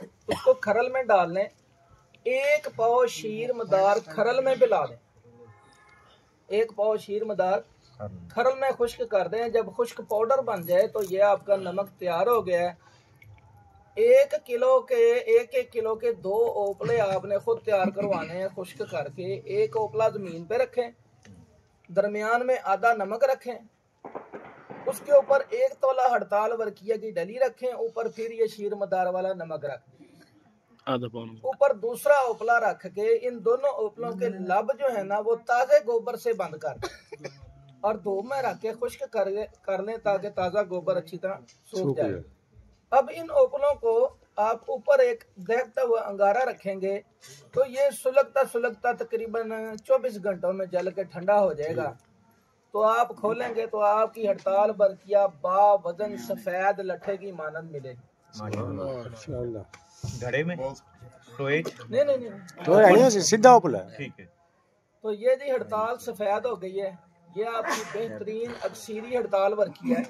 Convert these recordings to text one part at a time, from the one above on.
उसको खरल में डाल लें। 1 पाव शीर मदार खरल में पिला दें। 1 पाव शीर मदार खरल में खुश्क कर दें। जब खुश्क पाउडर बन जाए तो ये आपका नमक तैयार हो गया है। 1 किलो के 2 ओपले आपने खुद तैयार करवाने हैं खुश्क करके। 1 ओपला जमीन पे रखें, दरमियान में आधा नमक रखें, उसके ऊपर 1 तोला हड़ताल वर्किया की डली रखें, ऊपर फिर ये शीर मदार वाला नमक रख दें, ऊपर दूसरा ओपला रख के इन दोनों ओपलों के लब जो है ना वो ताजे गोबर से बंद कर दें और धूप में रख के खुश्क कर लें ताकि ताजा गोबर अच्छी तरह सूख जाए। अब इन ओपलों को आप ऊपर एक दहकता हुआ अंगारा रखेंगे तो ये सुलगता तकरीबन 24 घंटों में जल के ठंडा हो जाएगा। तो आप खोलेंगे तो आपकी हड़ताल बरकिया बा वजन सफेद लट्ठे की मानंद मिलेगी। घड़े में नहीं सीधा ओपला ठीक है। तो ये जी हड़ताल सफेद हो गई है। ये आपकी बेहतरीन अक्सीरी हड़ताल वर्की है।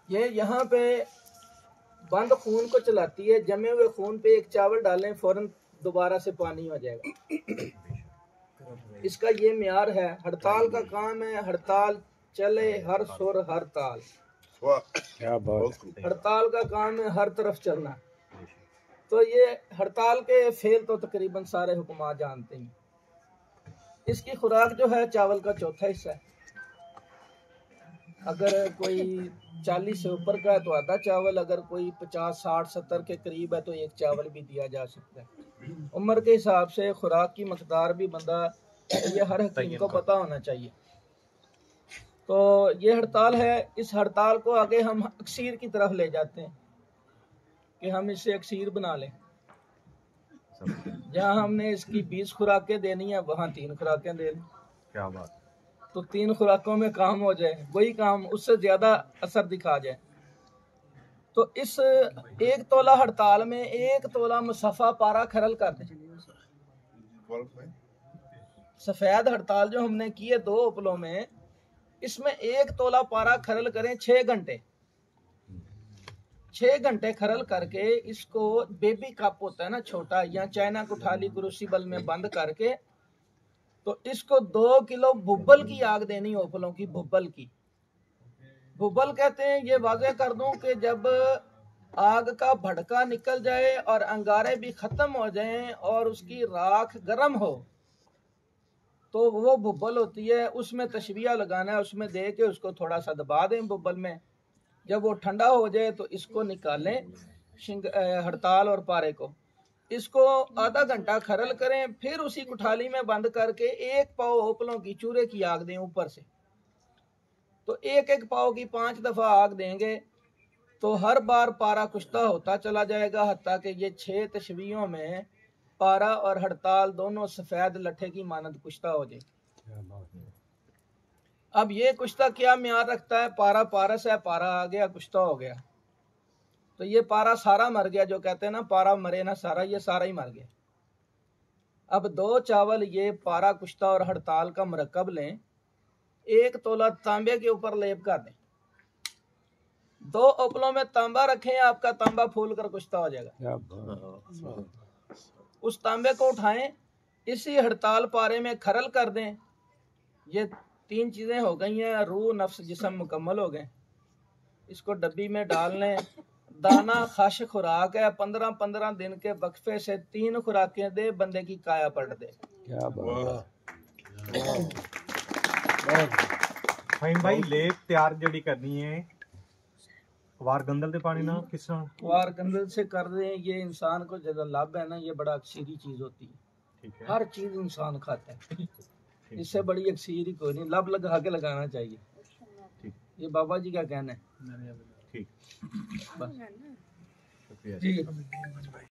ये यहाँ पे बंद खून को चलाती है। जमे हुए खून पे एक चावल डालें फौरन दोबारा से पानी हो जाएगा। इसका ये म्यार है। हड़ताल का काम है हड़ताल चले हर सुर हर ताल। हड़ताल का काम है हर तरफ चलना। तो ये हड़ताल के फेल तो तकरीबन सारे हुक्मात जानते हैं। इसकी खुराक जो है चावल का चौथा हिस्सा है। अगर कोई 40 से ऊपर का है तो आधा चावल, अगर कोई 50, 60, 70 के करीब है तो 1 चावल भी दिया जा सकता है। उम्र के हिसाब से खुराक की मकदार भी बंदा ये हर हकीम को पता होना चाहिए। तो ये हड़ताल है। इस हड़ताल को आगे हम अक्सीर की तरफ ले जाते हैं कि हम इसे अक्सीर बना लें। जहाँ हमने इसकी 20 खुराकें देनी है वहाँ 3 खुराकें दे लें। क्या बात। तो 3 खुराकों में काम हो जाए, वही काम उससे ज्यादा असर दिखा जाए। तो इस 1 तोला हड़ताल में 1 तोला मुसफ़ा पारा खरल कर दें। सफेद हड़ताल जो हमने की है 2 उपलों में, इसमें 1 तोला पारा खरल करें 6 घंटे। 6 घंटे खरल करके इसको बेबी कप होता है ना छोटा, या चाइना कुठाली क्रूसिबल में बंद करके तो इसको 2 किलो भुब्बल की आग देनी। ओपलों की भुब्बल की। भुब्बल कहते हैं, ये वाज़ेह कर दूं कि जब आग का भड़का निकल जाए और अंगारे भी खत्म हो जाएं और उसकी राख गर्म हो तो वो भुब्बल होती है। उसमें तशबिया लगाना है, उसमें दे के उसको थोड़ा सा दबा दें भुब्बल में। जब वो ठंडा हो जाए तो इसको निकालें हड़ताल और पारे को। इसको आधा घंटा खरल करें, फिर उसी कुठाली में बंद करके 1 पाव ओपलों की चूरे की आग दें ऊपर से। तो 1-1 पाव की 5 दफा आग देंगे तो हर बार पारा कुश्ता होता चला जाएगा हत्ता कि ये 6 तशबीहों में पारा और हड़ताल दोनों सफेद लट्ठे की मानद कुश्ता हो जाए। अब ये कुश्ता क्या म्यार रखता है? पारा पारस है, पारा आ गया कुश्ता हो गया। तो ये पारा सारा मर गया। जो कहते हैं ना पारा मरे ना सारा, ये सारा ही मर गया। अब 2 चावल ये पारा कुश्ता और हड़ताल का मरकब लें, 1 तोला तांबे के ऊपर लेप कर दें। 2 उपलों में तांबा रखें, आपका तांबा फूल कर कुश्ता हो जाएगा। उस तांबे को उठाएं, इसी हड़ताल पारे में खरल कर दें। ये 3 चीजें हो गई हैं, रूह नफ्स जिस्म मुकम्मल हो गए। इसको डब्बी में डाल लें। दाना खाश खुराक है। 15-15 दिन के वक्फे से 3 खुराकें दे, बंदे की काया पलट दे। क्या बात। भाई लेप तैयार जड़ी करनी है वार गंदल दे पानी ना किस तरह वार गंदल से कर दें। ये इंसान को ज्यादा लाभ है ना, ये बड़ा अक्सीरी चीज होती है। हर चीज इंसान खाता है, इससे बड़ी अक्सीरी कोई नहीं। लब लगा के लगाना चाहिए। ये बाबा जी का कहना है। ठीक जी।